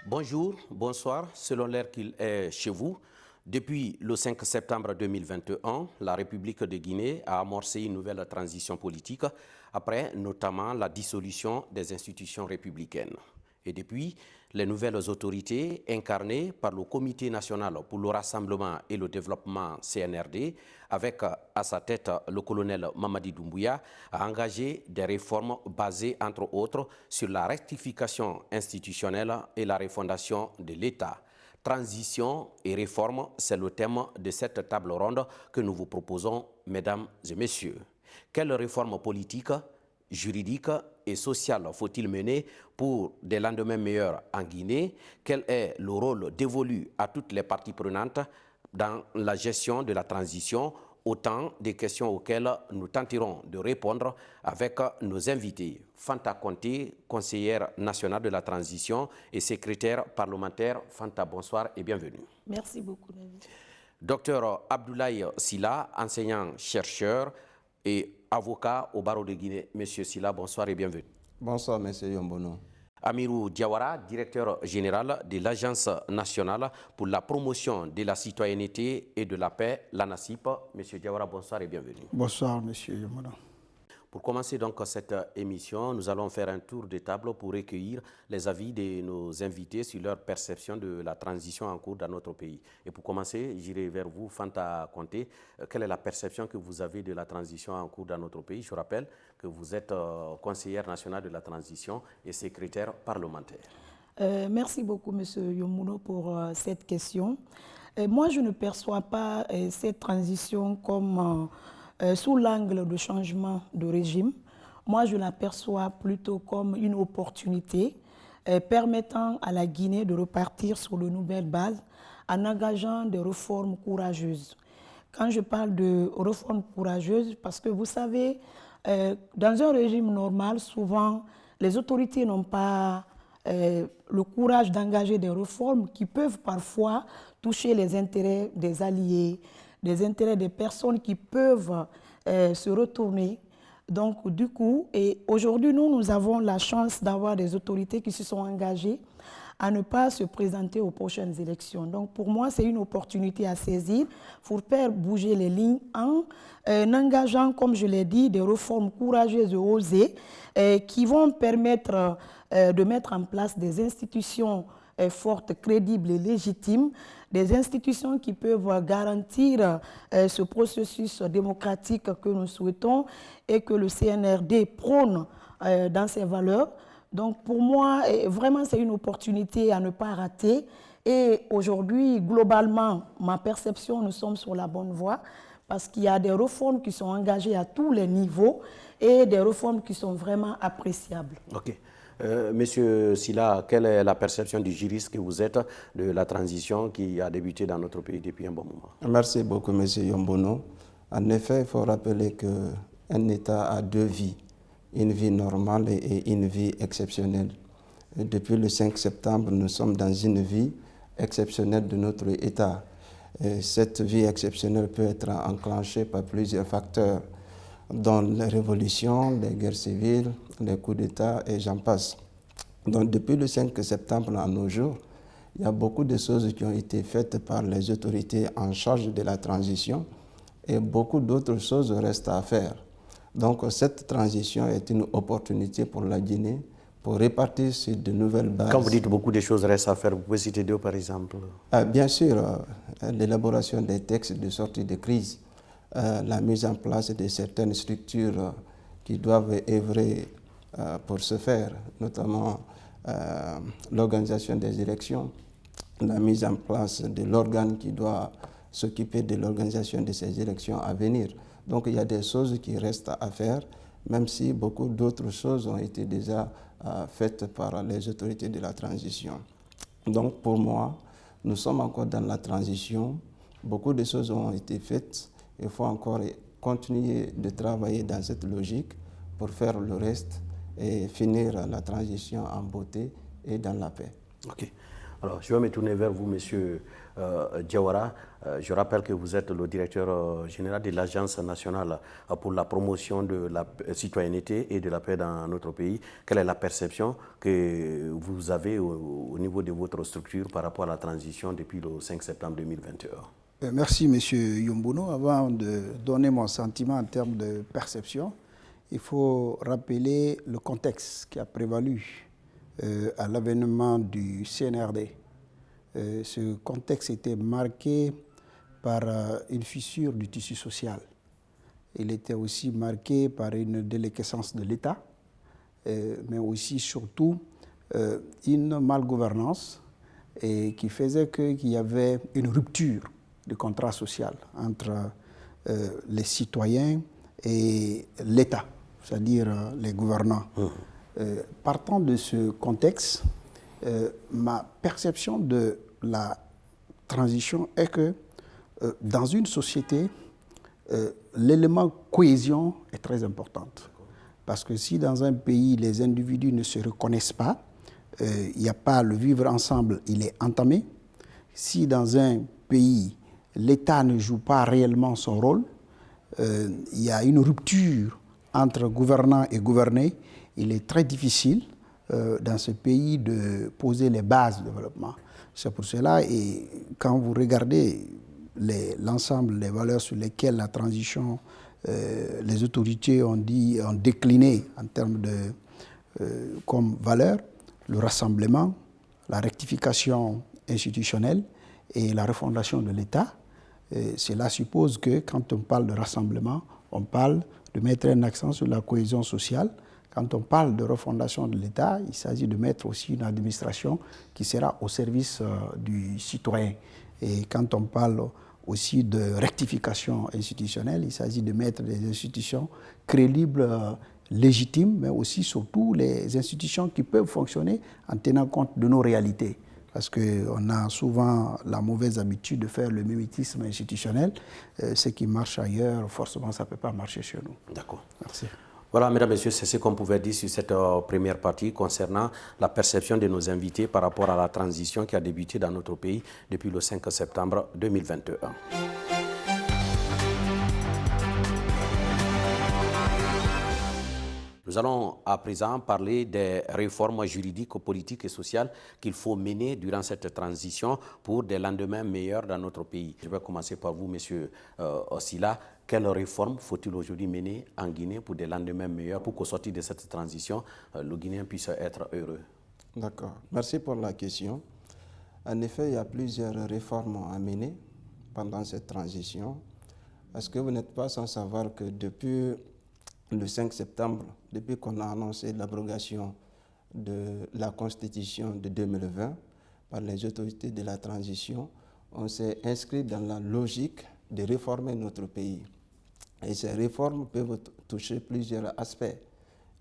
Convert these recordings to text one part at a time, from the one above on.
Bonjour, bonsoir, selon l'heure qu'il est chez vous. Depuis le 5 septembre 2021, la République de Guinée a amorcé une nouvelle transition politique après notamment la dissolution des institutions républicaines. Et depuis, les nouvelles autorités incarnées par le Comité national pour le rassemblement et le développement CNRD, avec à sa tête le colonel Mamadi Doumbouya, a engagé des réformes basées entre autres sur la rectification institutionnelle et la refondation de l'État. Transition et réforme, c'est le thème de cette table ronde que nous vous proposons, mesdames et messieurs. Quelles réformes politiques, juridiques et sociales faut-il mener pour des lendemains meilleurs en Guinée? Quel est le rôle dévolu à toutes les parties prenantes dans la gestion de la transition? Autant de questions auxquelles nous tenterons de répondre avec nos invités. Fanta Conté, conseillère nationale de la transition et secrétaire parlementaire. Fanta, bonsoir et bienvenue. Merci beaucoup, David. Docteur Abdoulaye Sylla, enseignant-chercheur et avocat au barreau de Guinée. Monsieur Sylla, bonsoir et bienvenue. Bonsoir, monsieur Yombono. Amirou Diawara, directeur général de l'Agence nationale pour la promotion de la citoyenneté et de la paix, l'ANACIP. Monsieur Diawara, bonsoir et bienvenue. Bonsoir, monsieur Yombono. Pour commencer donc cette émission, nous allons faire un tour de table pour recueillir les avis de nos invités sur leur perception de la transition en cours dans notre pays. Et pour commencer, j'irai vers vous, Fanta Conté. Quelle est la perception que vous avez de la transition en cours dans notre pays? Je rappelle que vous êtes conseillère nationale de la transition et secrétaire parlementaire. Merci beaucoup, monsieur Yomuno, pour cette question. Moi, je ne perçois pas cette transition comme sous l'angle de changement de régime. Moi, je la perçois plutôt comme une opportunité permettant à la Guinée de repartir sur de nouvelles bases en engageant des réformes courageuses. Quand je parle de réformes courageuses, parce que vous savez, dans un régime normal, souvent, les autorités n'ont pas le courage d'engager des réformes qui peuvent parfois toucher les intérêts des alliés, des intérêts des personnes qui peuvent se retourner. Donc, du coup, et aujourd'hui, nous avons la chance d'avoir des autorités qui se sont engagées à ne pas se présenter aux prochaines élections. Donc, pour moi, c'est une opportunité à saisir pour faire bouger les lignes en engageant, comme je l'ai dit, des réformes courageuses et osées qui vont permettre de mettre en place des institutions fortes, crédibles et légitimes, des institutions qui peuvent garantir ce processus démocratique que nous souhaitons et que le CNRD prône dans ses valeurs. Donc pour moi, vraiment, c'est une opportunité à ne pas rater. Et aujourd'hui, globalement, ma perception, nous sommes sur la bonne voie parce qu'il y a des réformes qui sont engagées à tous les niveaux et des réformes qui sont vraiment appréciables. OK. Monsieur Sylla, quelle est la perception du juriste que vous êtes de la transition qui a débuté dans notre pays depuis un bon moment? Merci beaucoup, monsieur Yombono. En effet, il faut rappeler qu'un État a deux vies, une vie normale et une vie exceptionnelle. Et depuis le 5 septembre, nous sommes dans une vie exceptionnelle de notre État. Et cette vie exceptionnelle peut être enclenchée par plusieurs facteurs, dont les révolutions, les guerres civiles, les coups d'État et j'en passe. Donc depuis le 5 septembre à nos jours, il y a beaucoup de choses qui ont été faites par les autorités en charge de la transition et beaucoup d'autres choses restent à faire. Donc cette transition est une opportunité pour la Guinée pour répartir sur de nouvelles bases. Quand vous dites beaucoup de choses restent à faire, vous pouvez citer deux par exemple? Bien sûr, l'élaboration des textes de sortie de crise, la mise en place de certaines structures qui doivent œuvrer pour ce faire, notamment l'organisation des élections, la mise en place de l'organe qui doit s'occuper de l'organisation de ces élections à venir. Donc il y a des choses qui restent à faire, même si beaucoup d'autres choses ont été déjà faites par les autorités de la transition. Donc pour moi, nous sommes encore dans la transition, beaucoup de choses ont été faites. Il faut encore continuer de travailler dans cette logique pour faire le reste et finir la transition en beauté et dans la paix. OK. Alors, je vais me tourner vers vous, Monsieur Diawara. Je rappelle que vous êtes le directeur général de l'Agence nationale pour la promotion de la citoyenneté et de la paix dans notre pays. Quelle est la perception que vous avez au niveau de votre structure par rapport à la transition depuis le 5 septembre 2021? Merci, M. Yombono. Avant de donner mon sentiment en termes de perception, il faut rappeler le contexte qui a prévalu à l'avènement du CNRD. Ce contexte était marqué par une fissure du tissu social. Il était aussi marqué par une déliquescence de l'État, mais aussi, surtout, une malgouvernance qui faisait qu'il y avait une rupture du contrat social entre les citoyens et l'État, c'est-à-dire les gouvernants. Partant de ce contexte, ma perception de la transition est que dans une société, l'élément cohésion est très important. Parce que si dans un pays, les individus ne se reconnaissent pas, il n'y a pas le vivre ensemble, il est entamé. Si dans un pays, l'État ne joue pas réellement son rôle, il y a une rupture entre gouvernants et gouvernés, il est très difficile dans ce pays de poser les bases du développement. C'est pour cela, et quand vous regardez l'ensemble des valeurs sur lesquelles la transition, les autorités ont décliné en termes de comme valeurs, le rassemblement, la rectification institutionnelle et la refondation de l'État. Cela suppose que quand on parle de rassemblement, on parle de mettre un accent sur la cohésion sociale. Quand on parle de refondation de l'État, il s'agit de mettre aussi une administration qui sera au service du citoyen. Et quand on parle aussi de rectification institutionnelle, il s'agit de mettre des institutions crédibles, légitimes, mais aussi surtout les institutions qui peuvent fonctionner en tenant compte de nos réalités. Parce qu'on a souvent la mauvaise habitude de faire le mimétisme institutionnel. Ce qui marche ailleurs, forcément, ça ne peut pas marcher chez nous. D'accord. Merci. Voilà, mesdames, messieurs, c'est ce qu'on pouvait dire sur cette première partie concernant la perception de nos invités par rapport à la transition qui a débuté dans notre pays depuis le 5 septembre 2021. Nous allons à présent parler des réformes juridiques, politiques et sociales qu'il faut mener durant cette transition pour des lendemains meilleurs dans notre pays. Je vais commencer par vous, M. Ossila. Quelles réformes faut-il aujourd'hui mener en Guinée pour des lendemains meilleurs, pour qu'au sortir de cette transition, le Guinéen puisse être heureux? D'accord. Merci pour la question. En effet, il y a plusieurs réformes à mener pendant cette transition. Est-ce que vous n'êtes pas sans savoir que depuis le 5 septembre, depuis qu'on a annoncé l'abrogation de la Constitution de 2020 par les autorités de la transition, on s'est inscrit dans la logique de réformer notre pays. Et ces réformes peuvent toucher plusieurs aspects.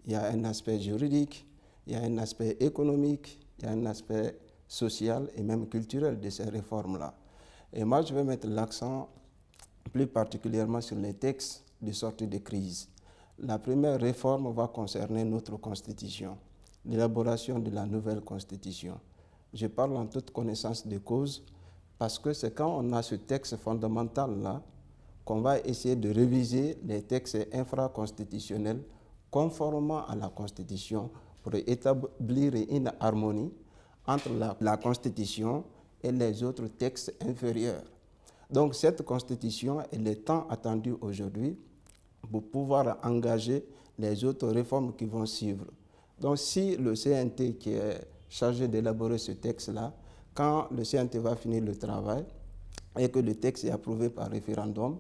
Il y a un aspect juridique, il y a un aspect économique, il y a un aspect social et même culturel de ces réformes-là. Et moi, je vais mettre l'accent plus particulièrement sur les textes de sortie de crise. La première réforme va concerner notre constitution, l'élaboration de la nouvelle constitution. Je parle en toute connaissance de cause parce que c'est quand on a ce texte fondamental-là qu'on va essayer de réviser les textes infraconstitutionnels conformément à la Constitution pour établir une harmonie entre la Constitution et les autres textes inférieurs. Donc cette Constitution, elle est tant attendue aujourd'hui pour pouvoir engager les autres réformes qui vont suivre. Donc si le CNT qui est chargé d'élaborer ce texte-là, quand le CNT va finir le travail et que le texte est approuvé par référendum,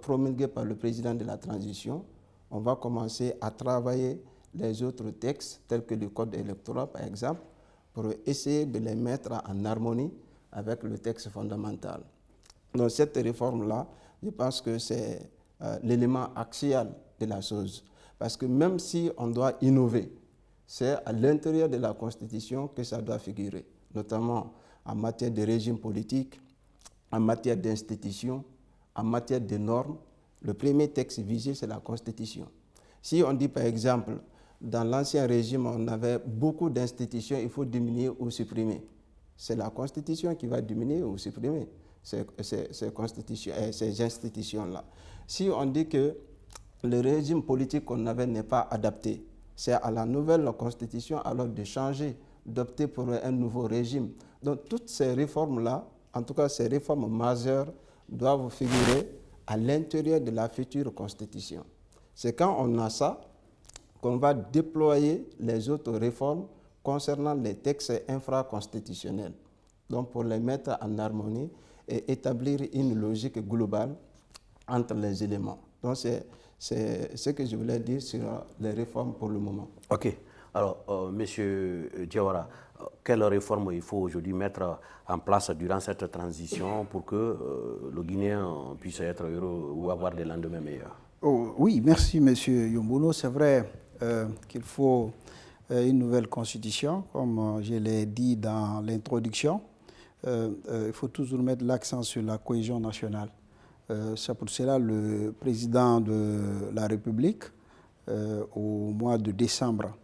promulgué par le président de la transition, on va commencer à travailler les autres textes, tels que le code électoral par exemple, pour essayer de les mettre en harmonie avec le texte fondamental. Donc cette réforme-là, je pense que c'est l'élément axial de la chose. Parce que même si on doit innover, c'est à l'intérieur de la Constitution que ça doit figurer, notamment en matière de régime politique, en matière d'institutions, en matière de normes. Le premier texte visé, c'est la Constitution. Si on dit par exemple, Dans l'ancien régime, on avait beaucoup d'institutions, il faut diminuer ou supprimer. C'est la Constitution qui va diminuer ou supprimer ces institutions-là. Si on dit que le régime politique qu'on avait n'est pas adapté, c'est à la nouvelle Constitution alors de changer, d'opter pour un nouveau régime. Donc toutes ces réformes-là, en tout cas ces réformes majeures, doivent figurer à l'intérieur de la future Constitution. C'est quand on a ça qu'on va déployer les autres réformes concernant les textes infraconstitutionnels. Donc pour les mettre en harmonie et établir une logique globale entre les éléments. Donc c'est ce que je voulais dire sur les réformes pour le moment. Ok. Alors, Monsieur Diawara, quelles réformes il faut aujourd'hui mettre en place durant cette transition pour que le Guinéen puisse être heureux ou avoir des lendemains meilleurs? Oui, merci Monsieur Yombono. C'est vrai qu'il faut une nouvelle constitution, comme je l'ai dit dans l'introduction. Il faut toujours mettre l'accent sur la cohésion nationale. C'est pour cela le président de la République, au mois de décembre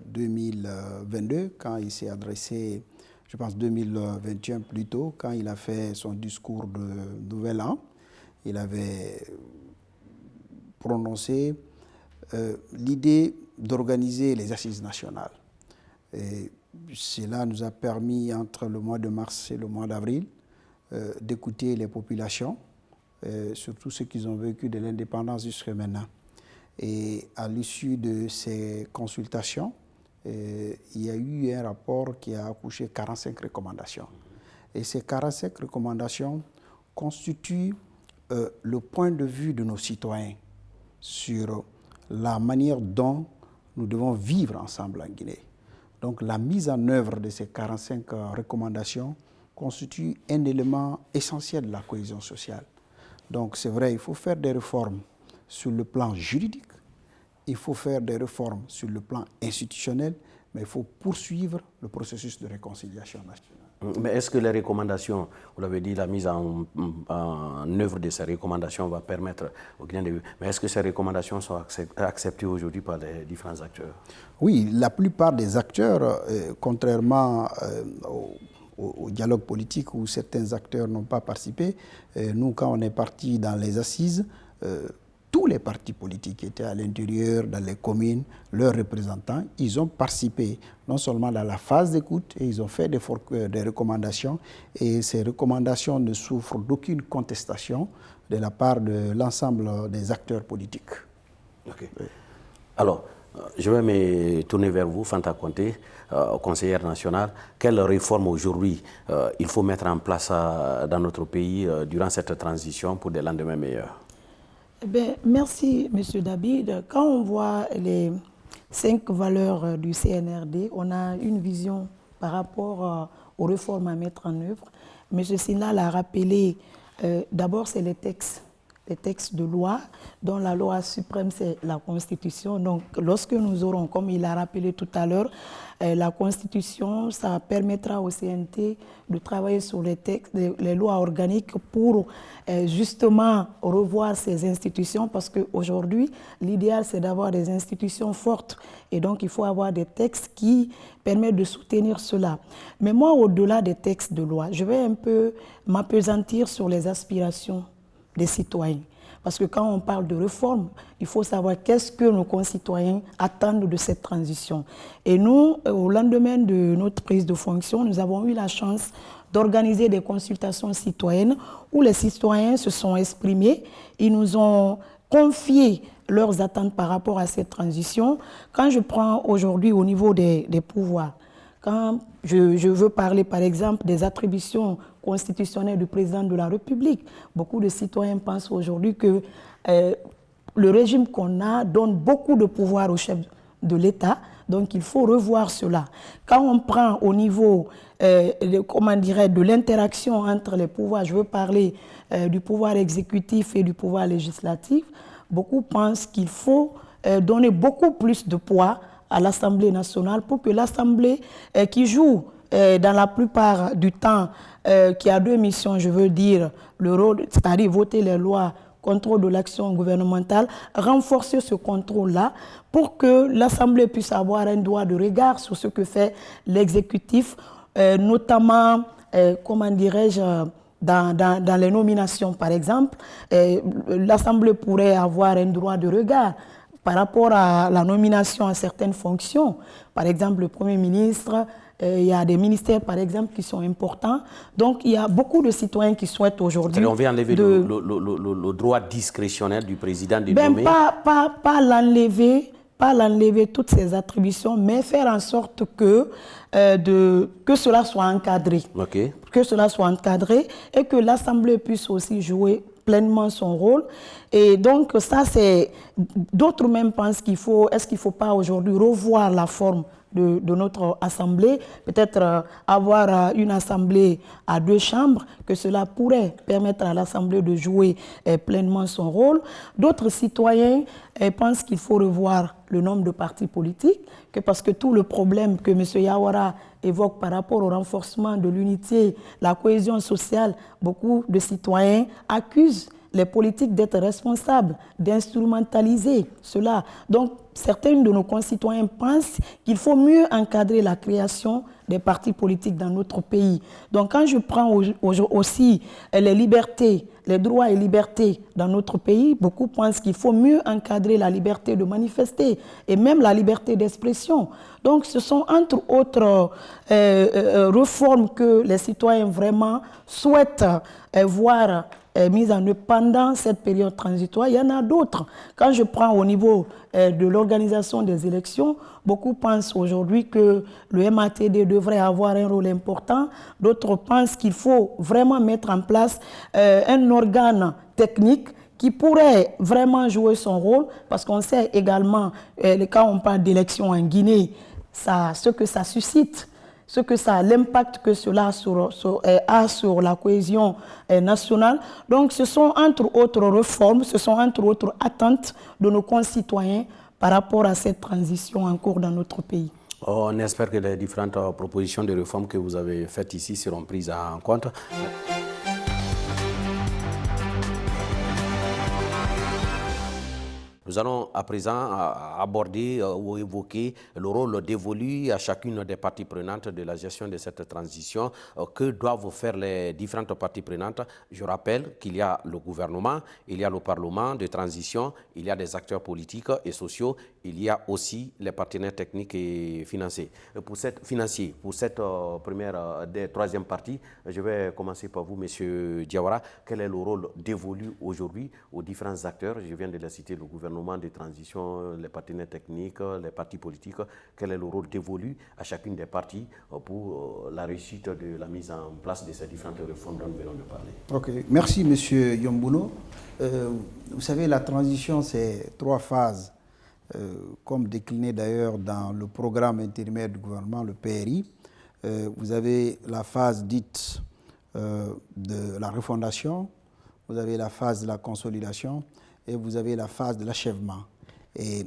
2022, quand il s'est adressé, je pense 2021 plutôt, quand il a fait son discours de Nouvel An, il avait prononcé l'idée d'organiser les assises nationales. Et cela nous a permis, entre le mois de mars et le mois d'avril, d'écouter les populations, surtout ceux qui ont vécu de l'indépendance jusqu'à maintenant. Et à l'issue de ces consultations, il y a eu un rapport qui a accouché 45 recommandations. Et ces 45 recommandations constituent le point de vue de nos citoyens sur la manière dont nous devons vivre ensemble en Guinée. Donc la mise en œuvre de ces 45 recommandations constitue un élément essentiel de la cohésion sociale. Donc c'est vrai, il faut faire des réformes sur le plan juridique, il faut faire des réformes sur le plan institutionnel, mais il faut poursuivre le processus de réconciliation nationale. Mais est-ce que les recommandations, vous l'avez dit, la mise en œuvre de ces recommandations va permettre aux Guinéens de... Mais est-ce que ces recommandations sont acceptées aujourd'hui par les différents acteurs? Oui, la plupart des acteurs, contrairement au dialogue politique où certains acteurs n'ont pas participé, nous, quand on est parti dans les assises, tous les partis politiques qui étaient à l'intérieur, dans les communes, leurs représentants, ils ont participé non seulement dans la phase d'écoute, et ils ont fait des recommandations, et ces recommandations ne souffrent d'aucune contestation de la part de l'ensemble des acteurs politiques. Ok. Alors, je vais me tourner vers vous, Fanta Conté, conseillère nationale. Quelles réformes aujourd'hui il faut mettre en place dans notre pays durant cette transition pour des lendemains meilleurs? Eh bien, merci, M. David. Quand on voit les 5 valeurs du CNRD, on a une vision par rapport aux réformes à mettre en œuvre. M. Sina l'a rappelé, d'abord, c'est les textes de loi, dont la loi suprême, c'est la Constitution. Donc, lorsque nous aurons, comme il a rappelé tout à l'heure, la Constitution, ça permettra au CNT de travailler sur les textes, les lois organiques pour justement revoir ces institutions, parce qu'aujourd'hui, l'idéal, c'est d'avoir des institutions fortes. Et donc, il faut avoir des textes qui permettent de soutenir cela. Mais moi, au-delà des textes de loi, je vais un peu m'appesantir sur les aspirations des citoyens. Parce que quand on parle de réforme, il faut savoir qu'est-ce que nos concitoyens attendent de cette transition. Et nous, au lendemain de notre prise de fonction, nous avons eu la chance d'organiser des consultations citoyennes où les citoyens se sont exprimés. Ils nous ont confié leurs attentes par rapport à cette transition. Quand je prends aujourd'hui au niveau des pouvoirs, quand je veux parler par exemple des attributions constitutionnelles du président de la République, beaucoup de citoyens pensent aujourd'hui que le régime qu'on a donne beaucoup de pouvoir au chef de l'État, donc il faut revoir cela. Quand on prend au niveau de l'interaction entre les pouvoirs, je veux parler du pouvoir exécutif et du pouvoir législatif, beaucoup pensent qu'il faut donner beaucoup plus de poids à l'Assemblée nationale pour que l'Assemblée qui joue dans la plupart du temps, qui a 2 missions, je veux dire, le rôle, c'est-à-dire voter les lois contrôle de l'action gouvernementale, renforcer ce contrôle-là pour que l'Assemblée puisse avoir un droit de regard sur ce que fait l'exécutif, notamment, comment dirais-je, dans les nominations, par exemple. L'Assemblée pourrait avoir un droit de regard par rapport à la nomination à certaines fonctions. Par exemple, le Premier ministre, il y a des ministères, par exemple, qui sont importants. Donc, il y a beaucoup de citoyens qui souhaitent aujourd'hui... On veut enlever le droit discrétionnel du président de nommer. Pas l'enlever toutes ces attributions, mais faire en sorte que cela soit encadré. Okay. Que cela soit encadré et que l'Assemblée puisse aussi jouer pleinement son rôle. Et donc, ça, c'est... D'autres même pensent qu'il faut... Est-ce qu'il ne faut pas aujourd'hui revoir la forme de notre Assemblée, peut-être avoir une Assemblée à 2 chambres, que cela pourrait permettre à l'Assemblée de jouer pleinement son rôle. D'autres citoyens pensent qu'il faut revoir le nombre de partis politiques, parce que tout le problème que M. Yawara évoque par rapport au renforcement de l'unité, la cohésion sociale, beaucoup de citoyens accusent les politiques d'être responsables, d'instrumentaliser cela. Donc, certains de nos concitoyens pensent qu'il faut mieux encadrer la création des partis politiques dans notre pays. Donc, quand je prends aussi les libertés, les droits et libertés dans notre pays, beaucoup pensent qu'il faut mieux encadrer la liberté de manifester et même la liberté d'expression. Donc, ce sont entre autres réformes que les citoyens vraiment souhaitent voir mise en œuvre pendant cette période transitoire. Il y en a d'autres. Quand je prends au niveau de l'organisation des élections, beaucoup pensent aujourd'hui que le MATD devrait avoir un rôle important. D'autres pensent qu'il faut vraiment mettre en place un organe technique qui pourrait vraiment jouer son rôle, parce qu'on sait également, quand on parle d'élections en Guinée, ce que ça suscite, l'impact que cela a sur la cohésion nationale. Donc, ce sont entre autres réformes, ce sont entre autres attentes de nos concitoyens par rapport à cette transition en cours dans notre pays. On espère que les différentes propositions de réforme que vous avez faites ici seront prises en compte. Nous allons à présent aborder ou évoquer le rôle dévolu à chacune des parties prenantes de la gestion de cette transition. Que doivent faire les différentes parties prenantes? Je rappelle qu'il y a le gouvernement, il y a le Parlement de transition, il y a des acteurs politiques et sociaux, il y a aussi les partenaires techniques et financiers. Pour cette troisième partie, je vais commencer par vous, M. Diawara. Quel est le rôle dévolu aujourd'hui aux différents acteurs? Je viens de les citer, le gouvernement de transition, les partenaires techniques, les partis politiques. Quel est le rôle dévolu à chacune des parties pour la réussite de la mise en place de ces différentes réformes dont nous venons de parler? Ok, merci M. Yombono. Vous savez, la transition, c'est 3 phases, comme décliné d'ailleurs dans le programme intérimaire du gouvernement, le PRI. Vous avez la phase dite de la refondation, vous avez la phase de la consolidation et vous avez la phase de l'achèvement. Et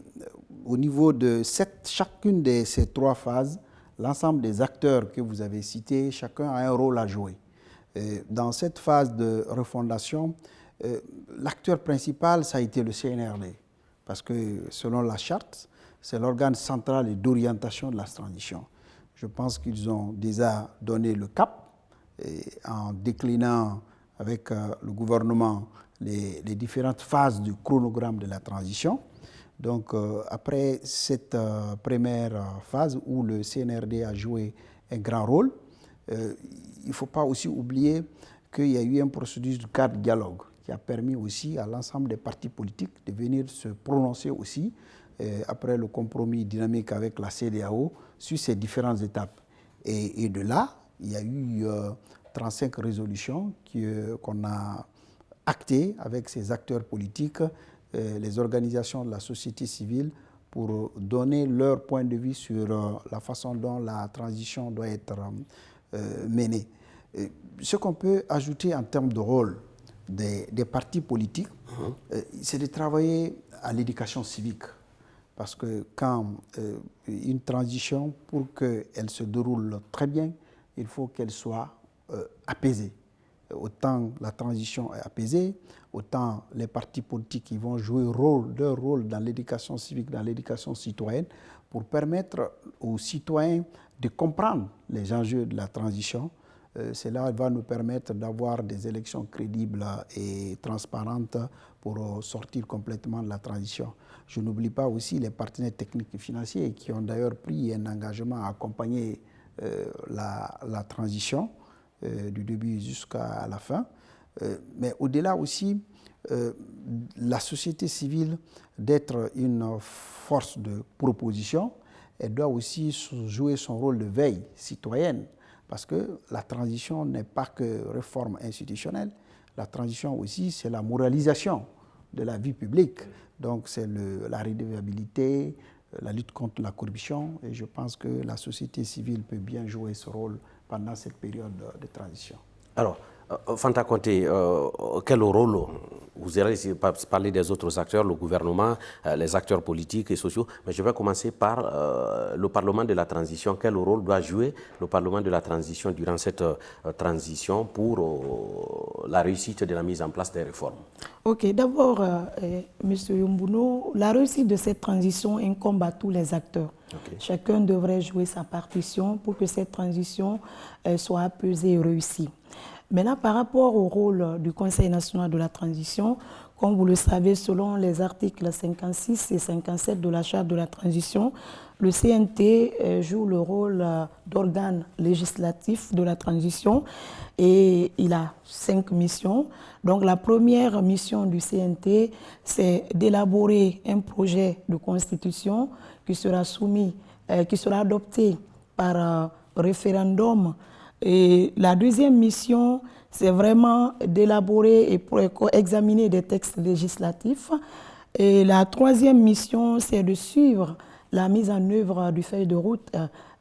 au niveau de chacune de ces 3 phases, l'ensemble des acteurs que vous avez cités, chacun a un rôle à jouer. Dans cette phase de refondation, l'acteur principal, ça a été le CNRD, parce que selon la charte, c'est l'organe central et d'orientation de la transition. Je pense qu'ils ont déjà donné le cap en déclinant avec le gouvernement les différentes phases du chronogramme de la transition. Donc, après cette première phase où le CNRD a joué un grand rôle, il ne faut pas aussi oublier qu'il y a eu un processus de cadre de dialogue qui a permis aussi à l'ensemble des partis politiques de venir se prononcer aussi, après le compromis dynamique avec la CEDEAO, sur ces différentes étapes. Et de là, il y a eu 35 résolutions qu'on a actées avec ces acteurs politiques, les organisations de la société civile, pour donner leur point de vue sur la façon dont la transition doit être menée. Ce qu'on peut ajouter en termes de rôle des partis politiques, c'est de travailler à l'éducation civique. Parce que quand une transition, pour qu'elle se déroule très bien, il faut qu'elle soit apaisée. autant la transition est apaisée, autant les partis politiques qui vont jouer leur rôle dans l'éducation civique, dans l'éducation citoyenne, pour permettre aux citoyens de comprendre les enjeux de la transition. Cela va nous permettre d'avoir des élections crédibles et transparentes pour sortir complètement de la transition. Je n'oublie pas aussi les partenaires techniques et financiers qui ont d'ailleurs pris un engagement à accompagner la transition du début jusqu'à la fin. Mais au-delà aussi, la société civile d'être une force de proposition, elle doit aussi jouer son rôle de veille citoyenne, parce que la transition n'est pas que réforme institutionnelle, la transition aussi c'est la moralisation de la vie publique, donc c'est la redevabilité, la lutte contre la corruption, et je pense que la société civile peut bien jouer ce rôle pendant cette période de transition. Alors, Fanta Conté, quel rôle, vous allez parler des autres acteurs, le gouvernement, les acteurs politiques et sociaux, mais je vais commencer par le Parlement de la transition. Quel rôle doit jouer le Parlement de la transition durant cette transition pour la réussite de la mise en place des réformes? Ok, d'abord, M. Yombouno, la réussite de cette transition incombe à tous les acteurs. Okay. Chacun devrait jouer sa partition pour que cette transition soit apaisée et réussie. Maintenant, par rapport au rôle du Conseil national de la transition, comme vous le savez, selon les articles 56 et 57 de la Charte de la transition, le CNT joue le rôle d'organe législatif de la transition et il a 5 missions. Donc la première mission du CNT, c'est d'élaborer un projet de constitution qui sera soumis, qui sera adopté par référendum. Et la deuxième mission, c'est vraiment d'élaborer et examiner des textes législatifs. Et la troisième mission, c'est de suivre la mise en œuvre du feuille de route,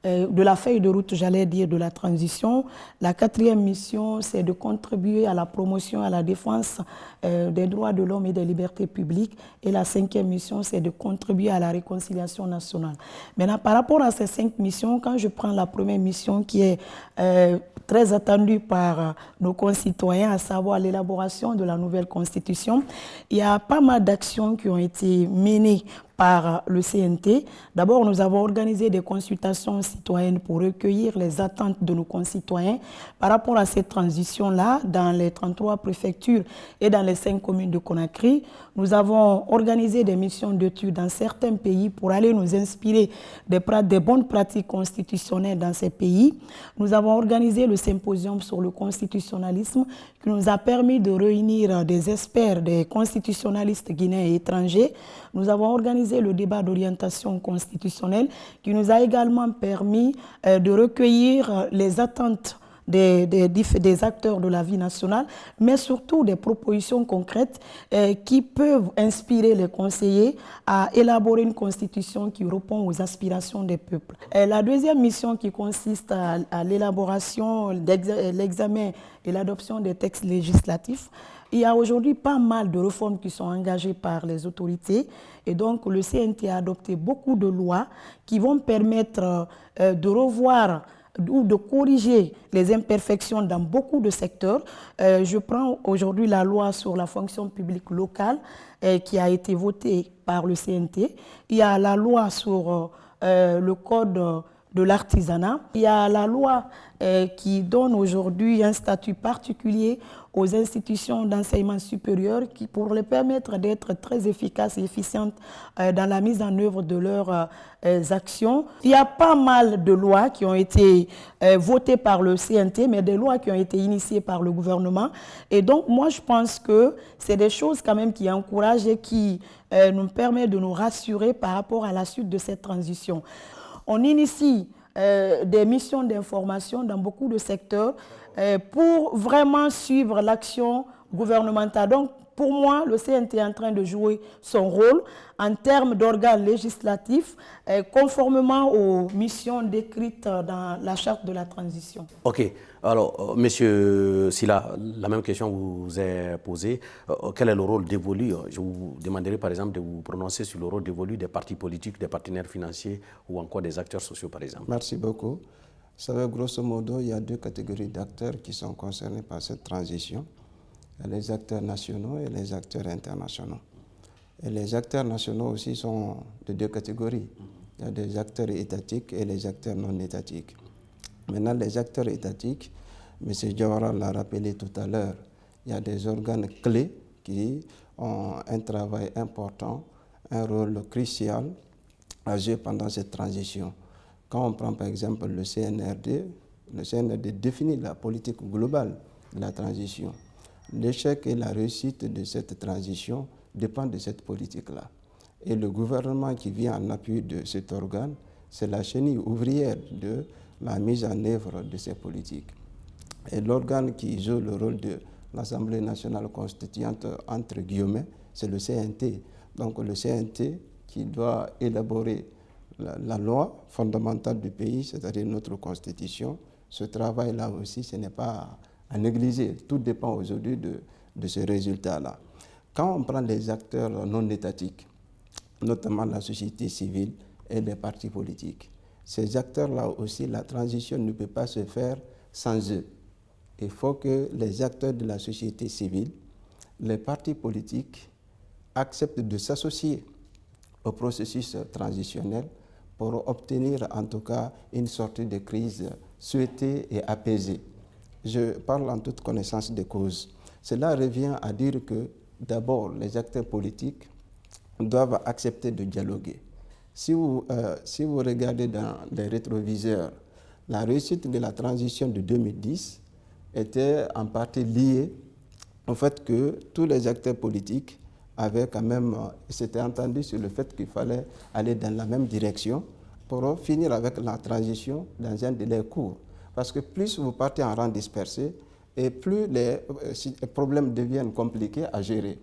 de la feuille de route, j'allais dire, de la transition. La quatrième mission, c'est de contribuer à la promotion, à la défense des droits de l'homme et des libertés publiques. Et la cinquième mission, c'est de contribuer à la réconciliation nationale. Maintenant, par rapport à ces 5 missions, quand je prends la première mission qui est très attendue par nos concitoyens, à savoir l'élaboration de la nouvelle constitution, il y a pas mal d'actions qui ont été menées par le CNT. D'abord, nous avons organisé des consultations citoyennes pour recueillir les attentes de nos concitoyens par rapport à cette transition-là dans les 33 préfectures et dans les 5 communes de Conakry. Nous avons organisé des missions d'études dans certains pays pour aller nous inspirer des bonnes pratiques constitutionnelles dans ces pays. Nous avons organisé le symposium sur le constitutionnalisme qui nous a permis de réunir des experts, des constitutionnalistes guinéens et étrangers. Nous avons organisé le débat d'orientation constitutionnelle qui nous a également permis de recueillir les attentes des acteurs de la vie nationale, mais surtout des propositions concrètes qui peuvent inspirer les conseillers à élaborer une constitution qui répond aux aspirations des peuples. La deuxième mission qui consiste à l'élaboration, l'examen et l'adoption des textes législatifs. Il y a aujourd'hui pas mal de réformes qui sont engagées par les autorités et donc le CNT a adopté beaucoup de lois qui vont permettre de revoir ou de corriger les imperfections dans beaucoup de secteurs. Je prends aujourd'hui la loi sur la fonction publique locale qui a été votée par le CNT. Il y a la loi sur le code de l'artisanat. Il y a la loi qui donne aujourd'hui un statut particulier aux institutions d'enseignement supérieur pour les permettre d'être très efficaces et efficientes dans la mise en œuvre de leurs actions. Il y a pas mal de lois qui ont été votées par le CNT, mais des lois qui ont été initiées par le gouvernement. Et donc, moi, je pense que c'est des choses quand même qui encouragent et qui nous permettent de nous rassurer par rapport à la suite de cette transition. On initie des missions d'information dans beaucoup de secteurs pour vraiment suivre l'action gouvernementale. Donc, pour moi, le CNT est en train de jouer son rôle en termes d'organes législatifs, conformément aux missions décrites dans la charte de la transition. Ok. Alors, Monsieur Sila, la même question vous est posée. Quel est le rôle dévolu? Je vous demanderai par exemple de vous prononcer sur le rôle dévolu des partis politiques, des partenaires financiers ou encore des acteurs sociaux par exemple. Merci beaucoup. Vous savez, grosso modo, il y a deux catégories d'acteurs qui sont concernés par cette transition. Il y a les acteurs nationaux et les acteurs internationaux. Et les acteurs nationaux aussi sont de deux catégories. Il y a des acteurs étatiques et les acteurs non étatiques. Maintenant, les acteurs étatiques, M. Diawara l'a rappelé tout à l'heure, il y a des organes clés qui ont un travail important, un rôle crucial à jouer pendant cette transition. Quand on prend par exemple le CNRD définit la politique globale de la transition. L'échec et la réussite de cette transition dépendent de cette politique-là. Et le gouvernement qui vient en appui de cet organe, c'est la chenille ouvrière de la mise en œuvre de ces politiques. Et l'organe qui joue le rôle de l'Assemblée nationale constituante, entre guillemets, c'est le CNT. Donc le CNT qui doit élaborer la loi fondamentale du pays, c'est-à-dire notre constitution. Ce travail-là aussi, ce n'est pas à négliger. Tout dépend aujourd'hui de ce résultat-là. Quand on prend les acteurs non étatiques, notamment la société civile et les partis politiques, ces acteurs-là aussi, la transition ne peut pas se faire sans eux. Il faut que les acteurs de la société civile, les partis politiques, acceptent de s'associer au processus transitionnel pour obtenir en tout cas une sortie de crise souhaitée et apaisée. Je parle en toute connaissance des causes. Cela revient à dire que d'abord les acteurs politiques doivent accepter de dialoguer. Si vous regardez dans les rétroviseurs, la réussite de la transition de 2010 était en partie liée au fait que tous les acteurs politiques avaient quand même, s'étaient entendus sur le fait qu'il fallait aller dans la même direction pour finir avec la transition dans un délai court. Parce que plus vous partez en rang dispersé, et plus les problèmes deviennent compliqués à gérer.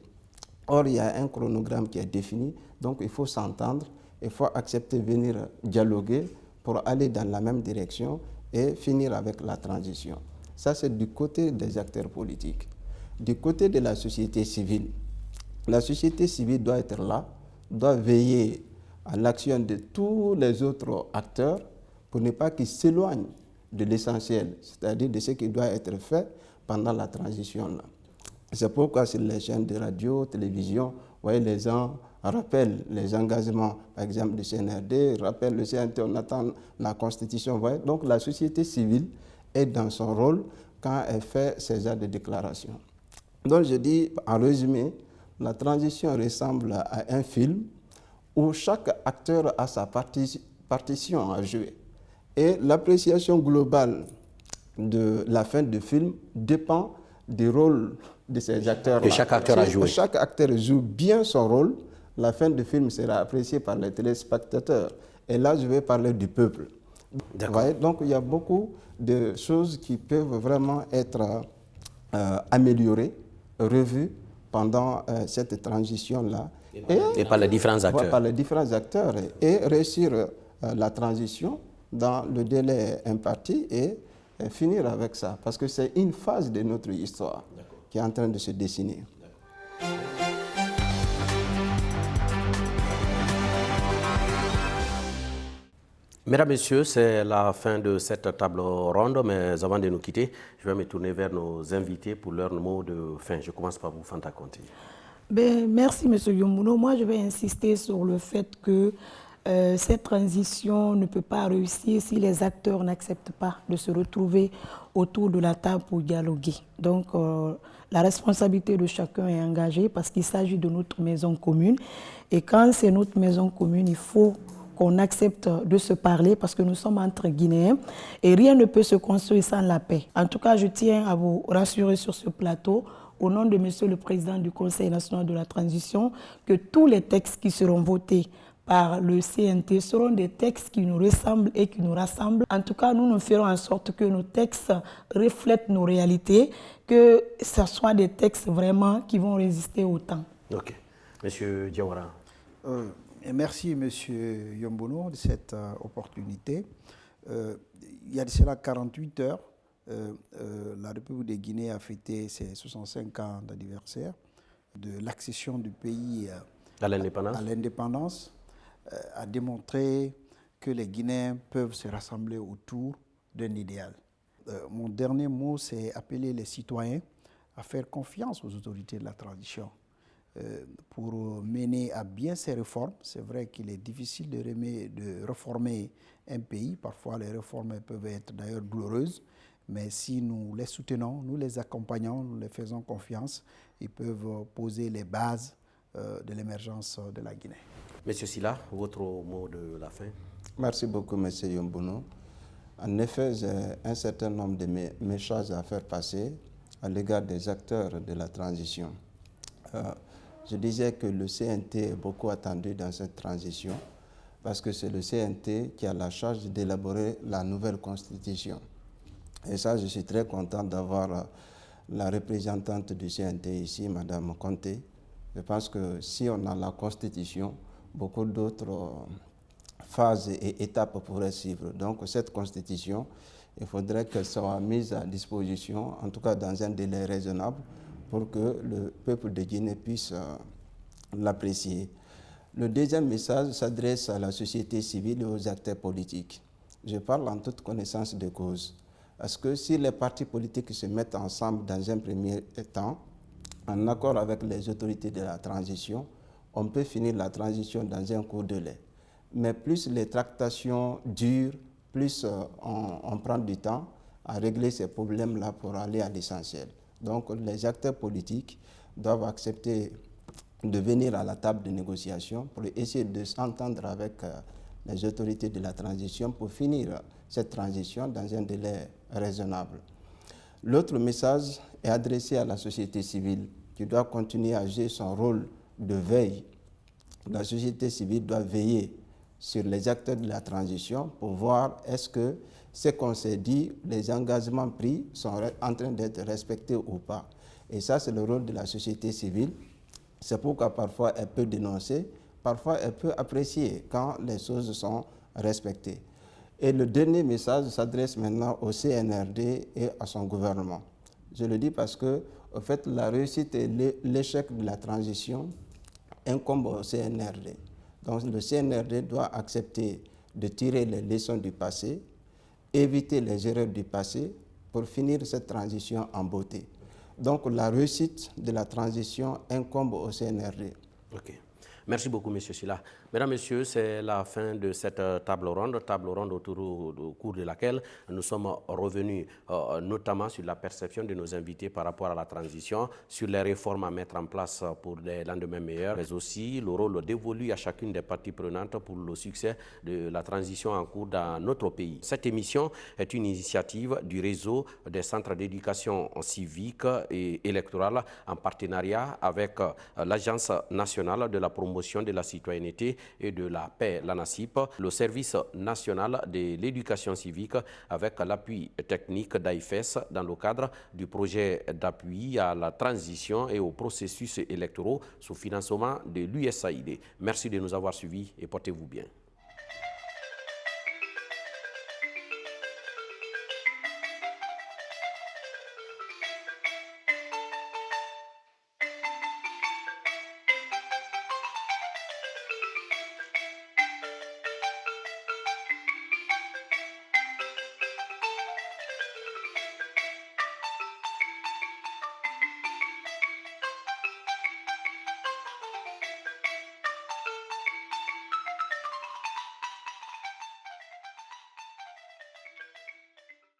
Or, il y a un chronogramme qui est défini, donc il faut s'entendre, il faut accepter de venir dialoguer pour aller dans la même direction et finir avec la transition. Ça, c'est du côté des acteurs politiques. Du côté de la société civile doit être là, doit veiller à l'action de tous les autres acteurs pour ne pas qu'ils s'éloignent de l'essentiel, c'est-à-dire de ce qui doit être fait pendant la transition. C'est pourquoi sur les chaînes de radio, télévision, vous voyez, les gens rappellent les engagements, par exemple du CNRD, rappellent le CNT, on attend la Constitution. Vous voyez. Donc la société civile est dans son rôle quand elle fait ces genres de déclarations. Donc je dis, en résumé, la transition ressemble à un film où chaque acteur a sa partition à jouer. Et l'appréciation globale de la fin du film dépend du rôle de ces acteurs-là. Que chaque acteur a joué. Chaque acteur joue bien son rôle, la fin du film sera appréciée par les téléspectateurs. Et là, je vais parler du peuple. Donc, il y a beaucoup de choses qui peuvent vraiment être améliorées, revues pendant cette transition-là. Et par les différents acteurs. Par les différents acteurs. Et réussir la transition dans le délai imparti et finir avec ça. Parce que c'est une phase de notre histoire qui est en train de se dessiner. Mesdames, Messieurs, c'est la fin de cette table ronde, mais avant de nous quitter, je vais me tourner vers nos invités pour leur mot de fin. Je commence par vous, Fanta Conté. Merci, M. Yomouno. Moi, je vais insister sur le fait que cette transition ne peut pas réussir si les acteurs n'acceptent pas de se retrouver autour de la table pour dialoguer. Donc, la responsabilité de chacun est engagée parce qu'il s'agit de notre maison commune. Et quand c'est notre maison commune, il faut qu'on accepte de se parler parce que nous sommes entre Guinéens et rien ne peut se construire sans la paix. En tout cas, je tiens à vous rassurer sur ce plateau, au nom de Monsieur le Président du Conseil national de la transition, que tous les textes qui seront votés par le CNT seront des textes qui nous ressemblent et qui nous rassemblent. En tout cas, nous ferons en sorte que nos textes reflètent nos réalités, que ce soit des textes vraiment qui vont résister au temps. Ok. Monsieur Diawara. Merci, Monsieur Yombono, de cette opportunité. Il y a de cela 48 heures, la République de Guinée a fêté ses 65 ans d'anniversaire de l'accession du pays à l'indépendance, a démontré que les Guinéens peuvent se rassembler autour d'un idéal. Mon dernier mot, c'est appeler les citoyens à faire confiance aux autorités de la transition pour mener à bien ces réformes. C'est vrai qu'il est difficile de réformer un pays. Parfois, les réformes peuvent être d'ailleurs douloureuses. Mais si nous les soutenons, nous les accompagnons, nous les faisons confiance, ils peuvent poser les bases de l'émergence de la Guinée. Monsieur Sylla, votre mot de la fin. Merci beaucoup, M. Yombono. En effet, j'ai un certain nombre de messages à faire passer à l'égard des acteurs de la transition. Je disais que le CNT est beaucoup attendu dans cette transition parce que c'est le CNT qui a la charge d'élaborer la nouvelle constitution. Et ça, je suis très content d'avoir la représentante du CNT ici, Mme Conté. Je pense que si on a la constitution, beaucoup d'autres phases et étapes pourraient suivre. Donc cette constitution, il faudrait qu'elle soit mise à disposition, en tout cas dans un délai raisonnable, pour que le peuple de Guinée puisse l'apprécier. Le deuxième message s'adresse à la société civile et aux acteurs politiques. Je parle en toute connaissance de cause. Parce que si les partis politiques se mettent ensemble dans un premier temps, en accord avec les autorités de la transition, on peut finir la transition dans un coup de lait. Mais plus les tractations durent, plus on prend du temps à régler ces problèmes-là pour aller à l'essentiel. Donc les acteurs politiques doivent accepter de venir à la table de négociation pour essayer de s'entendre avec les autorités de la transition pour finir cette transition dans un délai raisonnable. L'autre message est adressé à la société civile qui doit continuer à jouer son rôle de veille. La société civile doit veiller sur les acteurs de la transition pour voir est-ce que ce qu'on s'est dit, les engagements pris sont en train d'être respectés ou pas. Et ça, c'est le rôle de la société civile. C'est pourquoi parfois elle peut dénoncer, parfois elle peut apprécier quand les choses sont respectées. Et le dernier message s'adresse maintenant au CNRD et à son gouvernement. Je le dis parce que, en fait, la réussite et l'échec de la transition incombent au CNRD. Donc le CNRD doit accepter de tirer les leçons du passé, éviter les erreurs du passé pour finir cette transition en beauté. Donc la réussite de la transition incombe au CNRD. Ok. Merci beaucoup, M. Sylla. Mesdames, Messieurs, c'est la fin de cette table ronde au cours de laquelle nous sommes revenus notamment sur la perception de nos invités par rapport à la transition, sur les réformes à mettre en place pour des lendemains meilleurs, mais aussi le rôle dévolu à chacune des parties prenantes pour le succès de la transition en cours dans notre pays. Cette émission est une initiative du réseau des centres d'éducation civique et électorale en partenariat avec l'Agence nationale de la promotion de la citoyenneté et de la paix, l'ANACIP, le service national de l'éducation civique avec l'appui technique d'AIFES dans le cadre du projet d'appui à la transition et aux processus électoraux sous financement de l'USAID. Merci de nous avoir suivis et portez-vous bien.